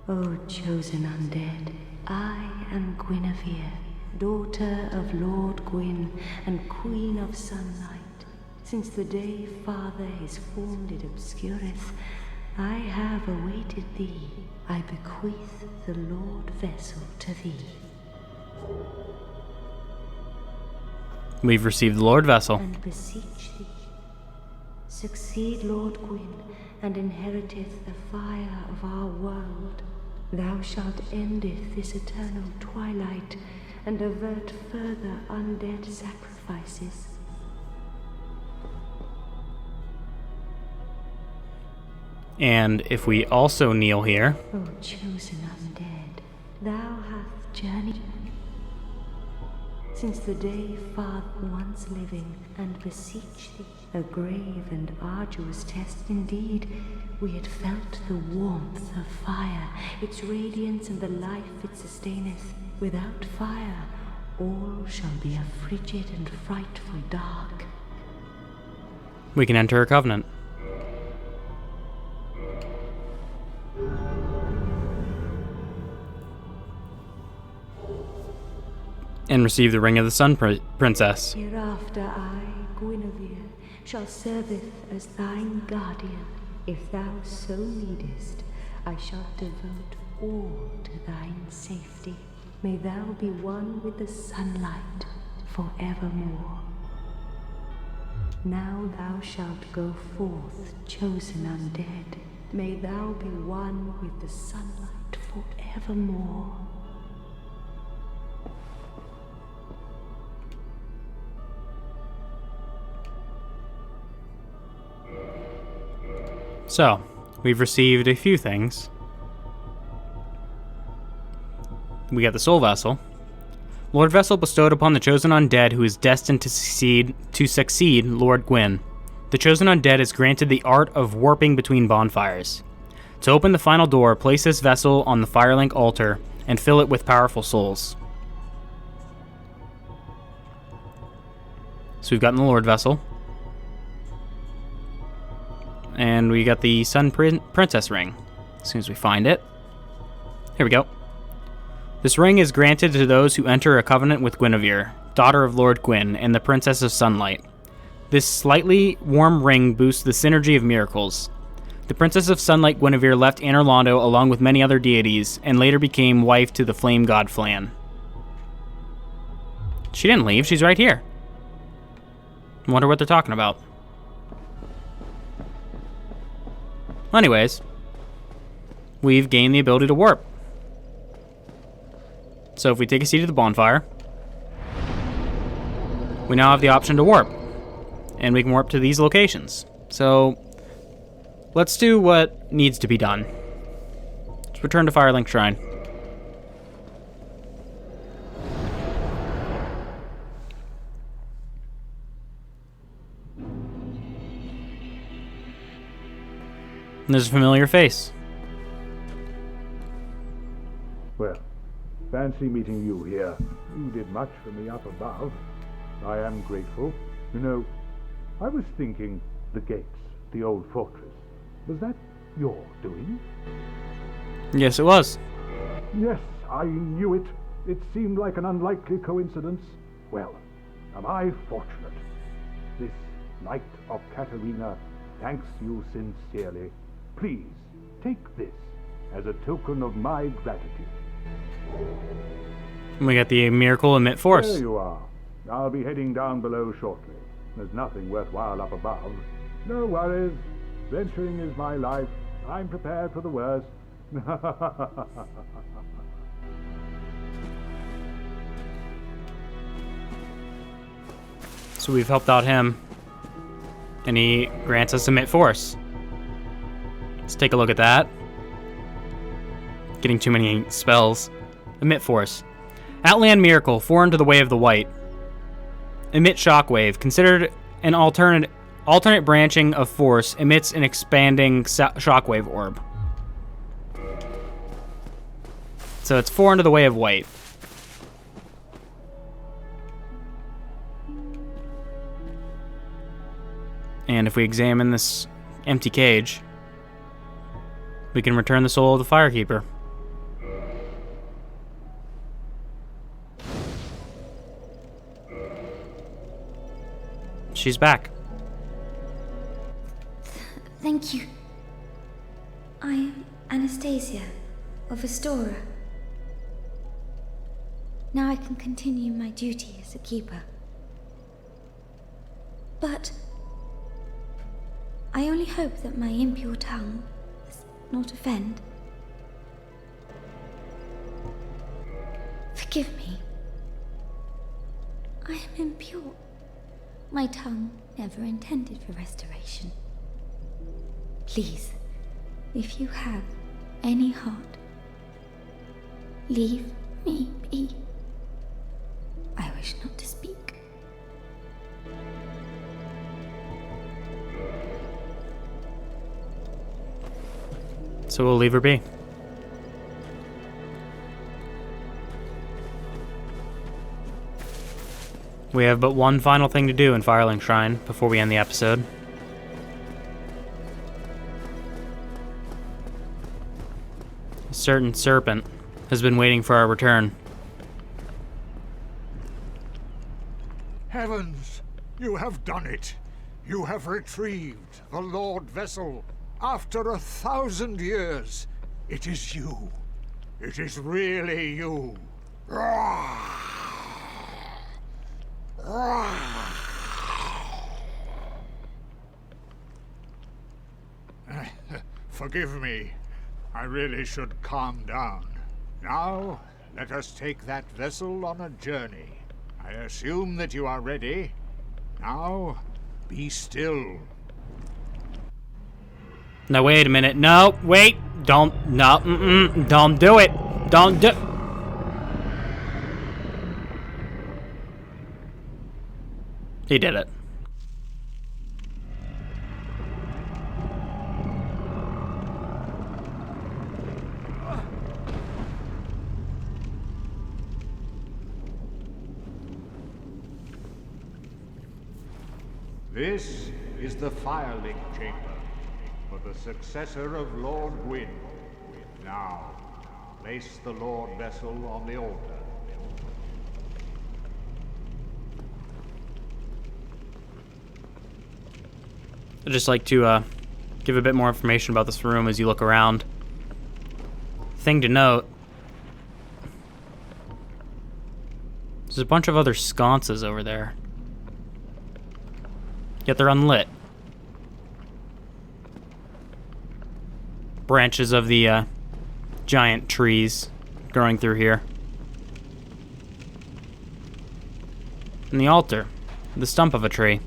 Speaker 5: O chosen undead, I am Guinevere, daughter of Lord Gwyn and Queen of Sunlight. Since the day Father his formed it obscureth, I have awaited thee. I bequeath the Lord vessel to thee.
Speaker 1: We've received the Lord vessel.
Speaker 5: And beseech thee, succeed Lord Gwyn, and inheriteth the fire of our world. Thou shalt endeth this eternal twilight, and avert further undead sacrifices.
Speaker 1: And if we also kneel here,
Speaker 5: O chosen undead, thou hast journeyed since the day Father once living, and beseech thee, a grave and arduous test indeed. We had felt the warmth of fire, its radiance and the life it sustaineth. Without fire, all shall be a frigid and frightful dark.
Speaker 1: we can enter a covenant. And receive the ring of the Sun Princess.
Speaker 5: Hereafter I, Guinevere, shall serveth as thine guardian. If thou so needest, I shall devote all to thine safety. May thou be one with the sunlight forevermore. Now thou shalt go forth, chosen undead. May thou be one with the sunlight forevermore.
Speaker 1: So, we've received a few things. We got the Soul Vessel. Lord Vessel bestowed upon the chosen undead who is destined to succeed Lord Gwyn. The chosen undead is granted the art of warping between bonfires. To open the final door, place this vessel on the Firelink altar and fill it with powerful souls. So we've gotten the Lord Vessel. And we got the Sun Princess ring. As soon as we find it. Here we go. This ring is granted to those who enter a covenant with Guinevere, daughter of Lord Gwyn, and the Princess of Sunlight. This slightly warm ring boosts the synergy of miracles. The Princess of Sunlight Guinevere left Anor Londo along with many other deities, and later became wife to the flame god Flan. She didn't leave, she's right here. I wonder what they're talking about. Anyways, we've gained the ability to warp. So if we take a seat at the bonfire, we now have the option to warp. And we can warp to these locations. So let's do what needs to be done. Let's return to Firelink Shrine. And there's a familiar face.
Speaker 2: Well, fancy meeting you here. You did much for me up above. I am grateful. You know, I was thinking the gates, the old fortress. Was that your doing?
Speaker 1: Yes, it was.
Speaker 2: Yes, I knew it. It seemed like an unlikely coincidence. Well, am I fortunate? This Knight of Katarina thanks you sincerely. Please, take this as a token of my gratitude.
Speaker 1: And we got the miracle emit force.
Speaker 2: There you are. I'll be heading down below shortly. There's nothing worthwhile up above. No worries. Venturing is my life. I'm prepared for the worst.
Speaker 1: So we've helped out him. And he grants us emit force. Let's take a look at that. Getting too many spells. Emit force. Outland miracle, foreign to the way of the white. Emit shockwave, considered an alternate branching of force, emits an expanding shockwave orb. So it's foreign to the way of white. And if we examine this empty cage, we can return the soul of the Firekeeper. She's back.
Speaker 6: Thank you. I am Anastasia of Astora. Now I can continue my duty as a keeper. But I only hope that my impure tongue does not offend. Forgive me. I am impure. My tongue never intended for restoration. Please, if you have any heart, leave me be. I wish not to speak.
Speaker 1: So we'll leave her be. We have but one final thing to do in Firelink Shrine before we end the episode. A certain serpent has been waiting for our return.
Speaker 7: Heavens, you have done it. You have retrieved the Lord Vessel. After 1,000 years, it is you. It is really you. Forgive me. I really should calm down. Now, let us take that vessel on a journey. I assume that you are ready. Now, be still.
Speaker 1: No, wait a minute. No, wait. Don't do it. Don't do... He did it.
Speaker 7: This is the Firelink Chamber for the successor of Lord Gwyn. Now, place the Lord Vessel on the altar.
Speaker 1: I'd just like to give a bit more information about this room as you look around. Thing to note, there's a bunch of other sconces over there. Yet they're unlit. Branches of the giant trees growing through here. And the altar, the stump of a tree.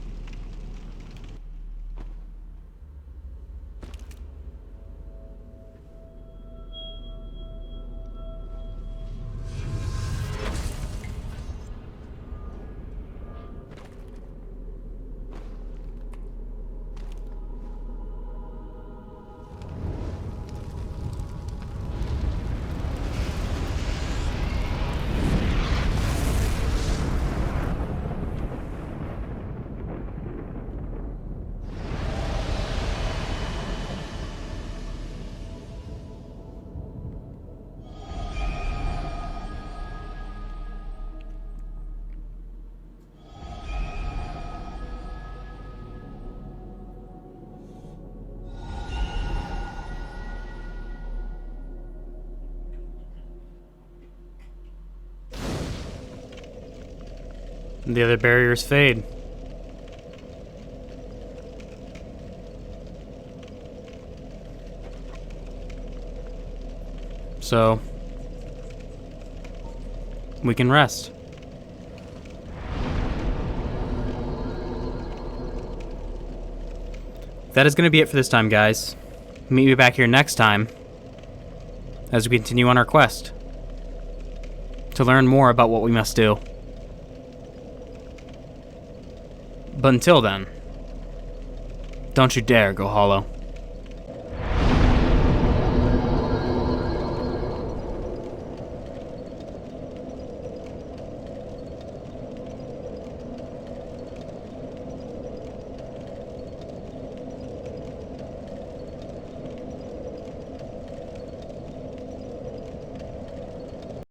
Speaker 1: And the other barriers fade. So, we can rest. That is going to be it for this time, guys. Meet me back here next time as we continue on our quest to learn more about what we must do. But until then, don't you dare go hollow.